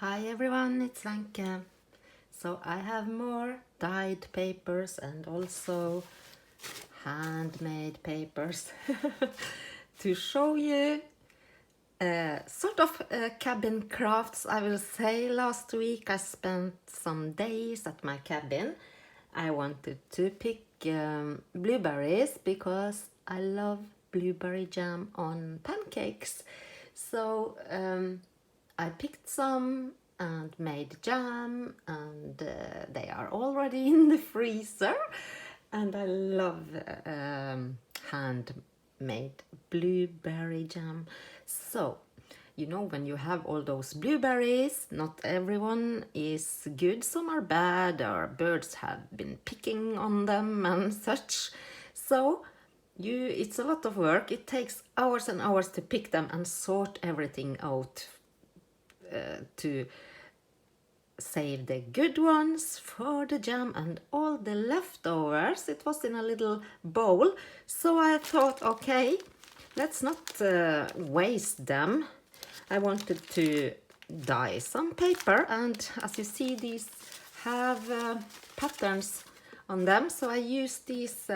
Hi everyone, it's Anke. So I have more dyed papers and also handmade papers to show you. Sort of cabin crafts, I will say. Last week I spent some days at my cabin. I wanted to pick blueberries because I love blueberry jam on pancakes. So I picked some and made jam, and they are already in the freezer. And I love handmade blueberry jam. So, you know, when you have all those blueberries, not everyone is good. Some are bad, or birds have been picking on them and such. So it's a lot of work. It takes hours and hours to pick them and sort everything out to save the good ones for the jam, and all the leftovers, it was in a little bowl. So I thought, okay, let's not waste them. I wanted to dye some paper, and as you see, these have patterns on them. So I used these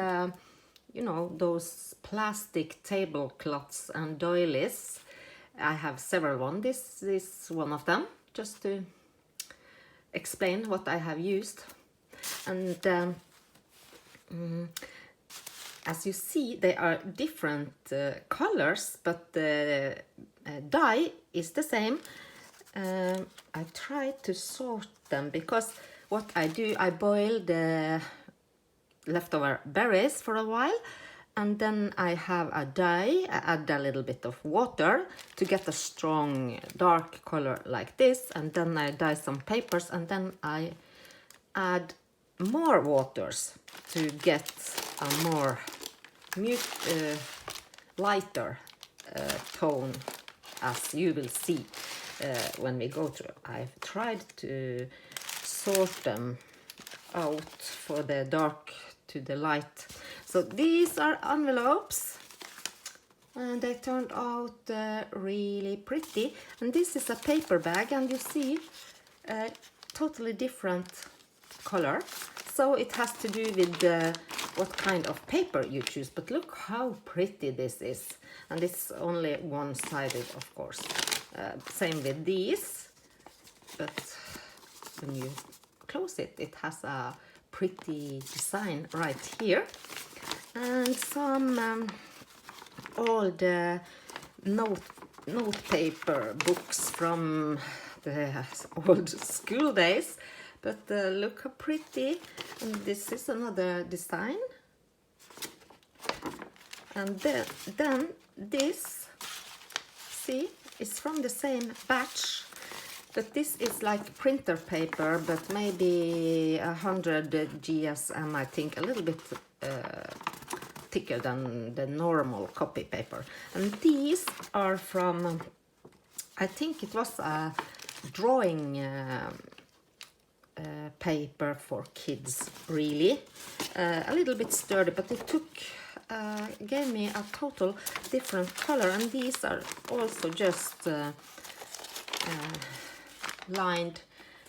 you know, those plastic tablecloths and doilies. I have several ones. This is one of them, just to explain what I have used. And as you see, they are different colors, but the dye is the same. I tried to sort them because what I do, I boil the leftover berries for a while, and then I have a dye. I add a little bit of water to get a strong dark color like this, and then I dye some papers, and then I add more waters to get a more lighter tone, as you will see when we go through. I've tried to sort them out for the dark to the light. So these are envelopes, and they turned out really pretty. And this is a paper bag, and you see a totally different color. So it has to do with what kind of paper you choose. But look how pretty this is. And it's only one-sided, of course. Same with these. But when you close it, it has a pretty design right here. And some old note paper books from the old school days. But look how pretty. And this is another design. And then this, see, is from the same batch. But this is like printer paper, but maybe 100 GSM, I think, a little bit thicker than the normal copy paper. And these are from, I think it was a drawing paper for kids, really. A little bit sturdy, but it gave me a total different color. And these are also just lined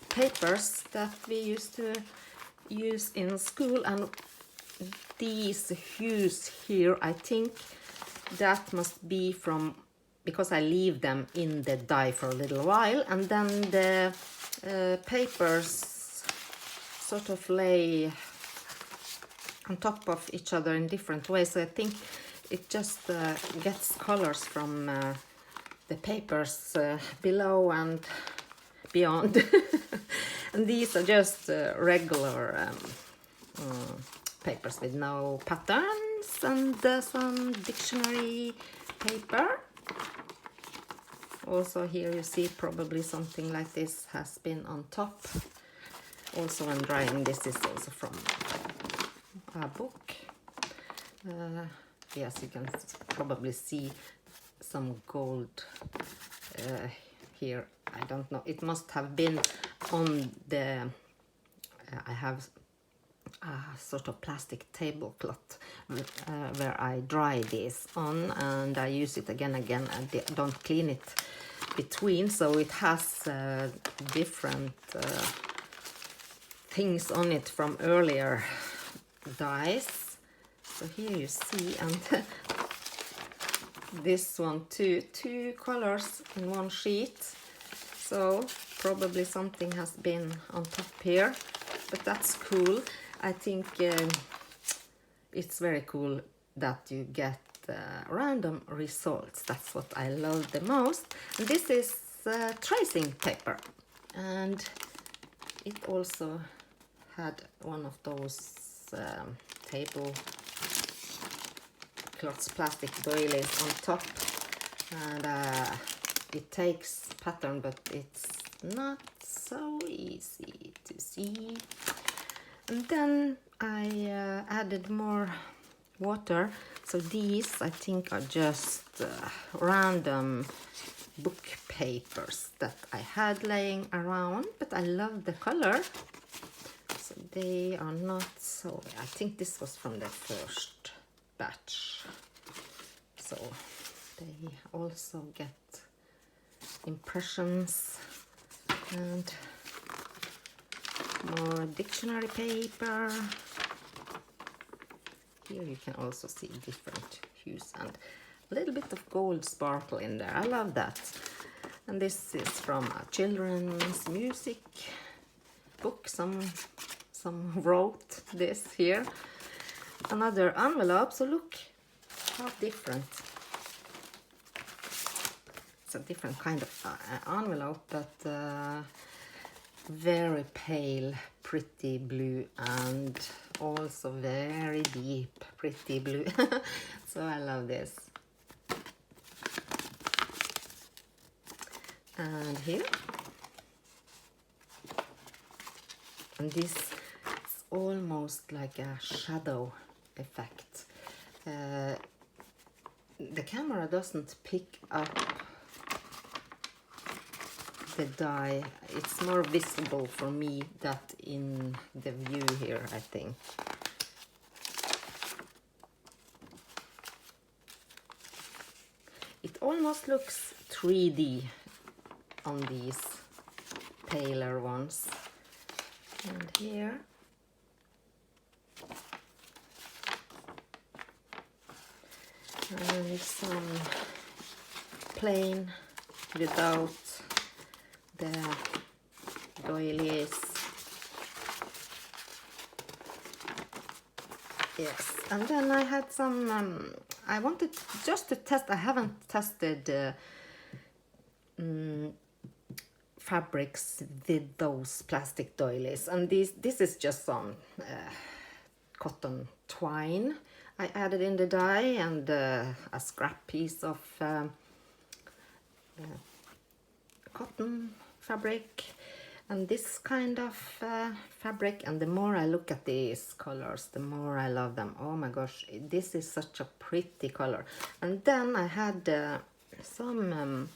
papers that we used to use in school. And these hues here, I think that must be from, because I leave them in the dye for a little while, and then the papers sort of lay on top of each other in different ways. So I think it just gets colors from the papers below and beyond. And these are just regular papers with no patterns, and some dictionary paper. Also here you see probably something like this has been on top. Also when drying, this is also from a book. Yes, you can probably see some gold here. I don't know, it must have been on the I have a sort of plastic tablecloth where I dry this on, and I use it again and I don't clean it between, so it has different things on it from earlier dies. So here you see, and this one too, 2 colors in one sheet, so probably something has been on top here, but that's cool. I think it's very cool that you get random results. That's what I love the most. And this is tracing paper, and it also had one of those table cloths plastic doilies on top, and it takes pattern, but it's not so easy to see. And then I added more water. So these, I think, are just random book papers that I had laying around, but I love the color. So they are not so, I think this was from the first batch. So they also get impressions and more dictionary paper. Here you can also see different hues and a little bit of gold sparkle in there. I love that. And this is from a children's music book. Some wrote this here. Another envelope. So look how different. It's a different kind of envelope, but very pale, pretty blue, and also very deep, pretty blue. So I love this. And here, and this is almost like a shadow effect. The camera doesn't pick up the die. It's more visible for me that in the view here, I think. It almost looks 3D on these paler ones. And here, and some plain without the doilies. Yes, and then I had some, I wanted just to test, I haven't tested fabrics with those plastic doilies, and this is just some cotton twine I added in the dye, and a scrap piece of cotton fabric, and this kind of fabric. And the more I look at these colors, the more I love them. Oh my gosh, this is such a pretty color. And then I had some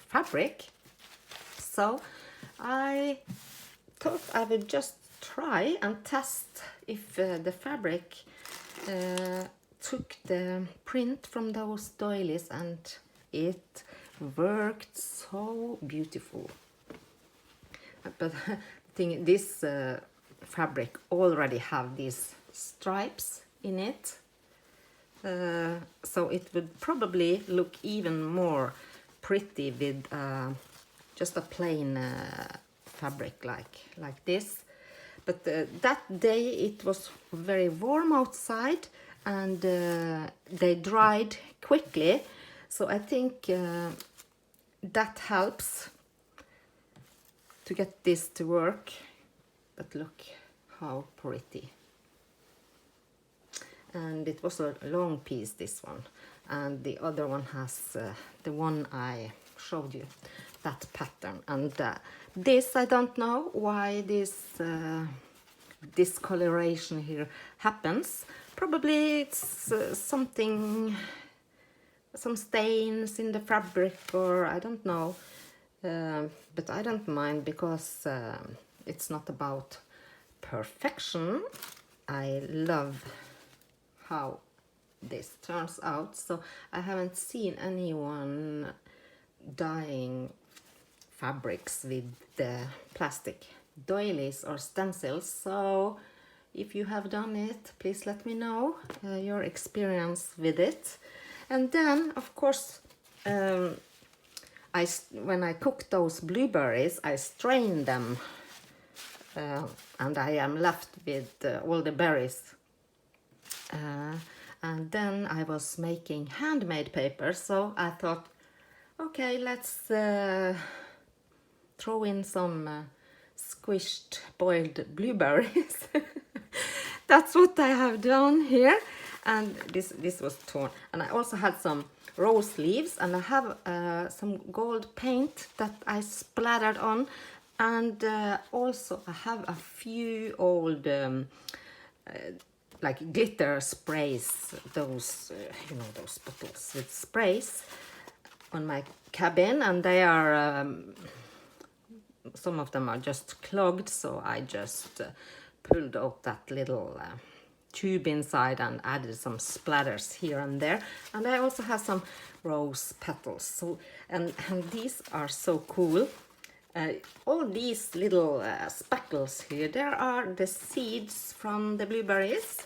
fabric, so I thought I would just try and test if the fabric took the print from those doilies, and it worked so beautiful. But I think this fabric already have these stripes in it, so it would probably look even more pretty with just a plain fabric like this. But that day it was very warm outside, and they dried quickly, so I think that helps to get this to work. But look how pretty. And it was a long piece, this one, and the other one has the one I showed you, that pattern. And this, I don't know why this discoloration here happens. Probably it's something, some stains in the fabric, or I don't know. But I don't mind, because it's not about perfection. I love how this turns out. So I haven't seen anyone dyeing fabrics with the plastic doilies or stencils. So if you have done it, please let me know your experience with it. And then, of course, when I cook those blueberries, I strain them, and I am left with all the berries. And then I was making handmade paper, so I thought, okay, let's throw in some squished boiled blueberries. That's what I have done here. And this was torn. And I also had some rose leaves, and I have some gold paint that I splattered on. And also I have a few old like glitter sprays, those you know, those bottles with sprays on my cabin, and they are some of them are just clogged, so I just pulled out that little tube inside and added some splatters here and there. And I also have some rose petals, so and these are so cool. All these little speckles here, there are the seeds from the blueberries.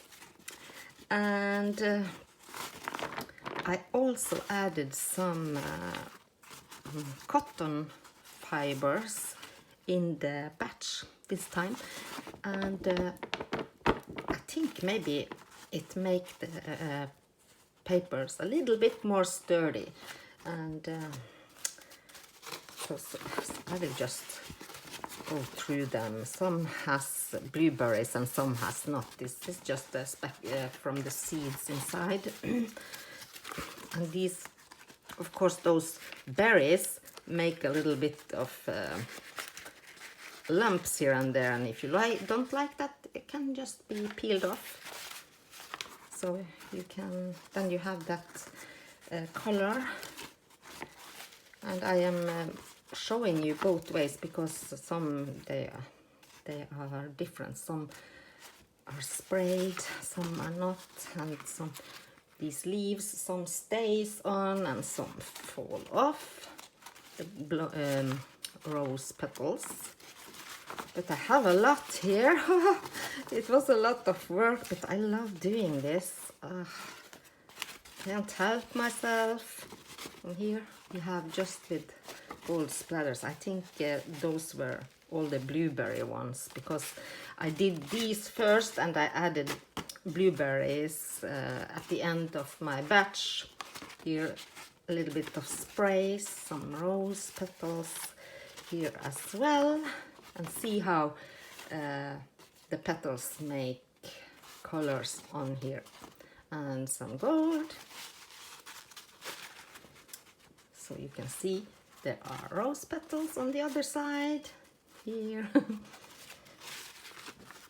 And I also added some cotton fibers in the batch this time, and I think maybe it makes the papers a little bit more sturdy. And so I will just go through them. Some has blueberries and some has not. This is just a speck from the seeds inside. And these, of course, those berries make a little bit of lumps here and there, and if you don't like that, it can just be peeled off. So you can, then you have that color. And I am showing you both ways, because some they are different. Some are sprayed, some are not, and some these leaves, some stays on and some fall off. The rose petals. But I have a lot here. It was a lot of work, but I love doing this. Can't help myself. And here you have just with gold splatters. I think those were all the blueberry ones, because I did these first and I added blueberries at the end of my batch. Here a little bit of sprays, some rose petals here as well, and see how the petals make colors on here, and some gold. So you can see there are rose petals on the other side here.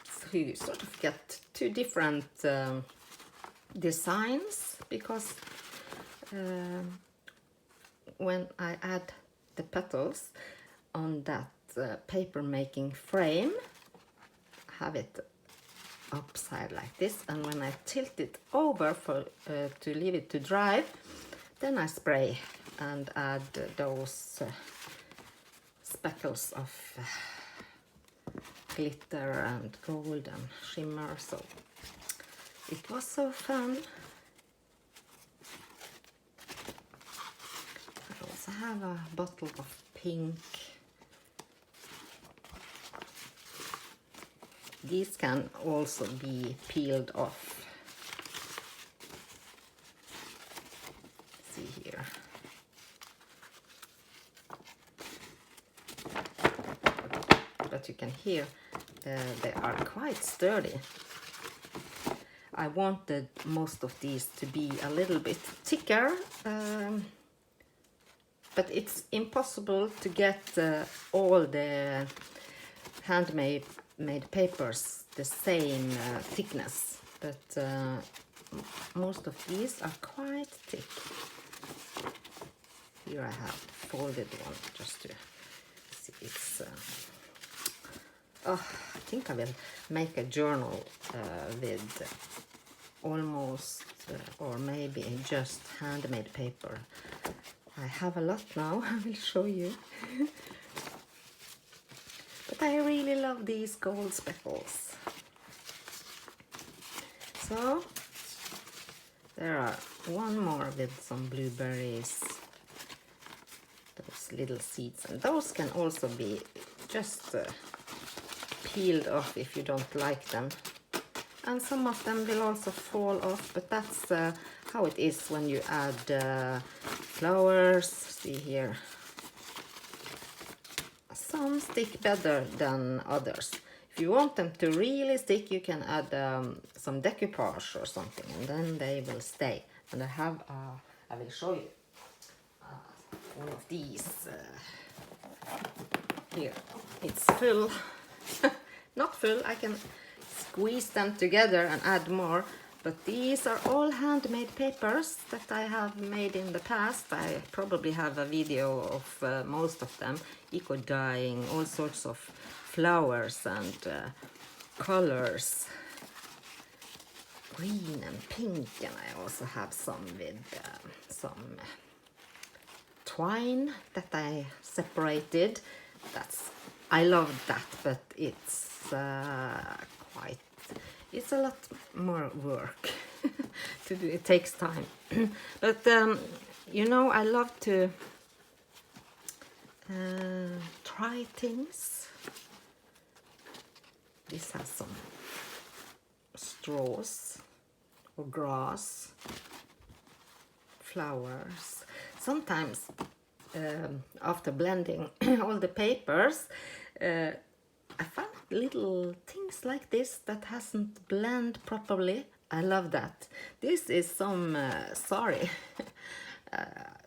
So you sort of get two different designs, because when I add the petals on that paper making frame, have it upside like this, and when I tilt it over for to leave it to dry, then I spray and add those speckles of glitter and gold and shimmer. So it was so fun. I also have a bottle of pink. These can also be peeled off. See here. But you can hear they are quite sturdy. I wanted most of these to be a little bit thicker, but it's impossible to get all the handmade papers the same thickness, but most of these are quite thick. Here I have the folded one just to see. It's I think I will make a journal with almost or maybe just handmade paper. I have a lot now. I will show you. I really love these gold speckles. So there are one more with some blueberries, those little seeds, and those can also be just peeled off if you don't like them. And some of them will also fall off, but that's how it is when you add flowers. See here, some stick better than others. If you want them to really stick, you can add some decoupage or something, and then they will stay. And I will show you one of these. Here, it's full. Not full, I can squeeze them together and add more. But these are all handmade papers that I have made in the past. I probably have a video of most of them. Eco dyeing, all sorts of flowers and colors. Green and pink, and I also have some with some twine that I separated. I love that, but it's it's a lot more work to do. It takes time. But you know, I love to try things. This has some straws or grass, flowers. Sometimes after blending all the papers, I found little things like this that hasn't blended properly. I love that. This is some sari.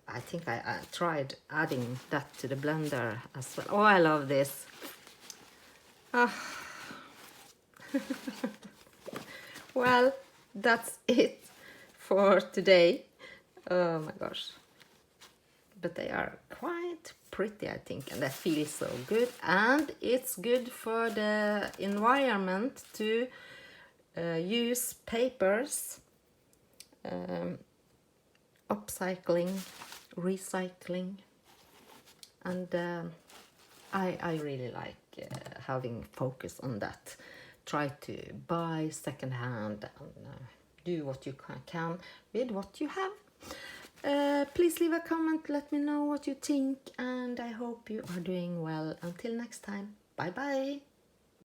I think I tried adding that to the blender as well. Oh, I love this. Well, that's it for today. Oh my gosh. But they are quite pretty, I think, and they feel so good. And it's good for the environment to use papers, upcycling, recycling, and I really like having focus on that. Try to buy secondhand and do what you can with what you have. Please leave a comment, let me know what you think, and I hope you are doing well. Until next time, bye bye.